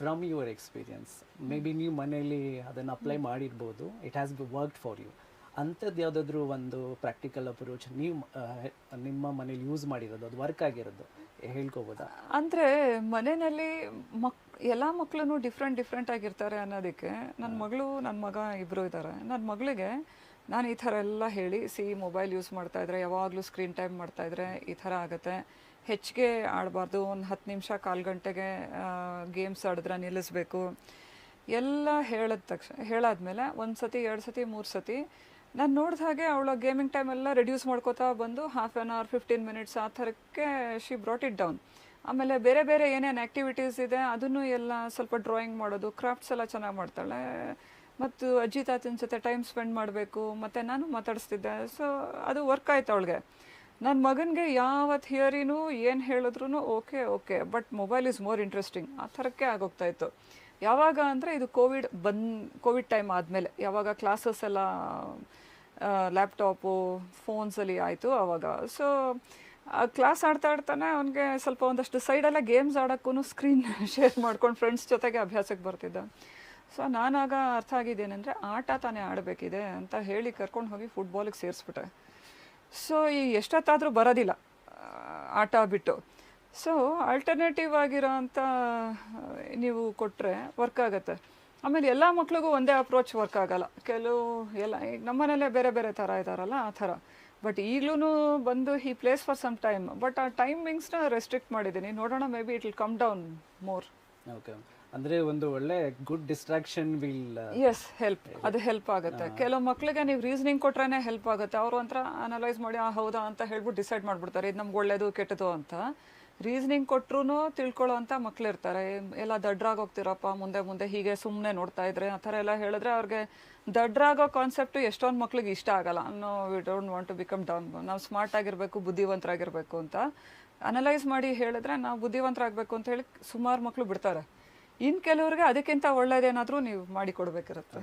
From your experience maybe ನೀವು ಮನೇಲಿ ಅದನ್ನು ಅಪ್ಲೈ ಮಾಡಿರ್ಬೋದು, it has be worked for you. ಅಂಥದ್ದು ಯಾವುದಾದ್ರೂ ಒಂದು ಪ್ರಾಕ್ಟಿಕಲ್ ಅಪ್ರೋಚ್ ನೀವು ನಿಮ್ಮ ಮನೇಲಿ ಯೂಸ್ ಮಾಡಿರೋದು, ಅದು ವರ್ಕ್ ಆಗಿರೋದು ಹೇಳ್ಕೋಬೋದಾ? ಅಂದರೆ ಮನೆಯಲ್ಲಿ ಎಲ್ಲ ಮಕ್ಕಳು ಡಿಫ್ರೆಂಟ್ ಆಗಿರ್ತಾರೆ ಅನ್ನೋದಕ್ಕೆ ನನ್ನ ಮಗಳು ನನ್ನ ಮಗ ಇಬ್ಬರು ಇದ್ದಾರೆ. ನನ್ನ ಮಗಳಿಗೆ ನಾನು ಈ ಥರ ಎಲ್ಲ ಹೇಳಿ, ಮೊಬೈಲ್ ಯೂಸ್ ಮಾಡ್ತಾಯಿದ್ರೆ, ಯಾವಾಗಲೂ ಸ್ಕ್ರೀನ್ ಟೈಮ್ ಮಾಡ್ತಾಯಿದ್ರೆ ಈ ಥರ ಆಗುತ್ತೆ, ಹೆಚ್ಚಿಗೆ ಆಡಬಾರ್ದು, ಒಂದು 10 ನಿಮಿಷ 1/4 ಗಂಟೆಗೆ ಗೇಮ್ಸ್ ಆಡಿದ್ರೆ ನಿಲ್ಲಿಸ್ಬೇಕು ಎಲ್ಲ ಹೇಳಾದ್ಮೇಲೆ 1 ಸತಿ 2 ಸತಿ 3 ಸತಿ ನಾನು ನೋಡಿದ ಹಾಗೆ ಅವಳ ಗೇಮಿಂಗ್ ಟೈಮ್ ಎಲ್ಲ ರೆಡ್ಯೂಸ್ ಮಾಡ್ಕೋತಾ ಬಂದು 1/2 hour 15 minutes ಆ ಥರಕ್ಕೆ ಶಿ ಬ್ರಾಟ್ ಇಟ್ ಡೌನ್. ಆಮೇಲೆ ಬೇರೆ ಬೇರೆ ಏನೇನು ಆ್ಯಕ್ಟಿವಿಟೀಸ್ ಇದೆ ಅದನ್ನು ಎಲ್ಲ ಸ್ವಲ್ಪ ಡ್ರಾಯಿಂಗ್ ಮಾಡೋದು, ಕ್ರಾಫ್ಟ್ಸ್ ಎಲ್ಲ ಚೆನ್ನಾಗಿ ಮಾಡ್ತಾಳೆ. ಮತ್ತು ಅಜ್ಜಿ ತಾತನ ಜೊತೆ ಟೈಮ್ ಸ್ಪೆಂಡ್ ಮಾಡಬೇಕು, ಮತ್ತು ನಾನು ಮಾತಾಡಿಸ್ತಿದ್ದೆ. ಸೊ ಅದು ವರ್ಕ್ ಆಯ್ತು ಅವಳಿಗೆ. ನನ್ನ ಮಗನಿಗೆ ಯಾವ ಥಿಯರಿನೂ ಏನು ಹೇಳಿದ್ರು okay but mobile is more interesting ಆ ಥರಕ್ಕೆ ಆಗೋಗ್ತಾ ಇತ್ತು. ಯಾವಾಗ ಅಂದರೆ ಇದು ಕೋವಿಡ್ ಟೈಮ್ ಆದಮೇಲೆ, ಯಾವಾಗ ಕ್ಲಾಸಸ್ ಎಲ್ಲ ಲ್ಯಾಪ್ಟಾಪು ಫೋನ್ಸಲ್ಲಿ ಆಯಿತು ಆವಾಗ. ಸೊ ಕ್ಲಾಸ್ ಆಡ್ತಾನೆ ಅವನಿಗೆ ಸ್ವಲ್ಪ ಒಂದಷ್ಟು ಸೈಡೆಲ್ಲ ಗೇಮ್ಸ್ ಆಡೋಕ್ಕೂ ಸ್ಕ್ರೀನ್ ಶೇರ್ ಮಾಡ್ಕೊಂಡು ಫ್ರೆಂಡ್ಸ್ ಜೊತೆಗೆ ಅಭ್ಯಾಸಕ್ಕೆ ಬರ್ತಿದ್ದ. ಸೊ ನಾನಾಗ ಅರ್ಥ ಆಗಿದ್ದೇನೆಂದರೆ ಆಟ ತಾನೇ ಆಡಬೇಕಿದೆ ಅಂತ ಹೇಳಿ ಕರ್ಕೊಂಡು ಹೋಗಿ ಫುಟ್ಬಾಲಿಗೆ ಸೇರಿಸ್ಬಿಟ್ಟೆ. ಸೊ ಈ ಎಷ್ಟೊತ್ತಾದರೂ ಬರೋದಿಲ್ಲ ಆಟ ಬಿಟ್ಟು. ಸೊ ಆಲ್ಟರ್ನೇಟಿವ್ ಆಗಿರೋ ಅಂಥ ನೀವು ಕೊಟ್ಟರೆ ವರ್ಕ್ ಆಗುತ್ತೆ. ಆಮೇಲೆ ಎಲ್ಲ ಮಕ್ಳಿಗೂ ಒಂದೇ ಅಪ್ರೋಚ್ ವರ್ಕ್ ಆಗಲ್ಲ. ಎಲ್ಲ ಈಗ ನಮ್ಮನೇಲೆ ಬೇರೆ ಬೇರೆ ಥರ ಇದ್ದಾರಲ್ಲ ಆ ಥರ. ಬಟ್ ಈಗಲೂ ಬಂದು ಹಿ place for some time, but ಆ ಟೈಮಿಂಗ್ಸ್ನ ರೆಸ್ಟ್ರಿಕ್ಟ್ ಮಾಡಿದ್ದೀನಿ. ನೋಡೋಣ, maybe it will come down more. Okay, ಅಂದರೆ ಒಂದು ಒಳ್ಳೆ ಗುಡ್ ಡಿಸ್ಟ್ರಾಕ್ಷನ್ ವಿಲ್ ಅದು ಹೆಲ್ಪ್ ಆಗುತ್ತೆ. ಕೆಲವು ಮಕ್ಳಿಗೆ ನೀವು ರೀಸನಿಂಗ್ ಕೊಟ್ರೇ ಹೆಲ್ಪ್ ಆಗುತ್ತೆ. ಅವರು ಒಂಥರ ಅನಲೈಸ್ ಮಾಡಿ ಹೌದಾ ಅಂತ ಹೇಳ್ಬಿಟ್ಟು ಡಿಸೈಡ್ ಮಾಡಿಬಿಡ್ತಾರೆ ಇದು ನಮ್ಗೆ ಒಳ್ಳೇದು ಕೆಟ್ಟದು ಅಂತ. ರೀಸನಿಂಗ್ ಕೊಟ್ಟರು ತಿಳ್ಕೊಳ್ಳೋ ಅಂಥ ಮಕ್ಳಿರ್ತಾರೆ. ಎಲ್ಲ ದಡ್ರಾಗೋಗ್ತಿರಪ್ಪ ಮುಂದೆ ಹೀಗೆ ಸುಮ್ಮನೆ ನೋಡ್ತಾ ಇದ್ರೆ ಆ ಥರ ಎಲ್ಲ ಹೇಳಿದ್ರೆ ಅವ್ರಿಗೆ ದಡ್ರಾಗೋ ಕಾನ್ಸೆಪ್ಟು ಎಷ್ಟೊಂದು ಮಕ್ಳಿಗೆ ಇಷ್ಟ ಆಗಲ್ಲ. We don't want to become down, ನಾವು ಸ್ಮಾರ್ಟ್ ಆಗಿರಬೇಕು, ಬುದ್ಧಿವಂತರಾಗಿರಬೇಕು ಅಂತ ಅನಲೈಸ್ ಮಾಡಿ ಹೇಳಿದ್ರೆ ನಾವು ಬುದ್ಧಿವಂತರಾಗಬೇಕು ಅಂತ ಹೇಳಿ ಸುಮಾರು ಮಕ್ಕಳು ಬಿಡ್ತಾರೆ. ಇನ್ನು ಕೆಲವ್ರಿಗೆ ಅದಕ್ಕಿಂತ ಒಳ್ಳೇದೇನಾದರೂ ನೀವು ಮಾಡಿ ಕೊಡಬೇಕಿರುತ್ತೆ.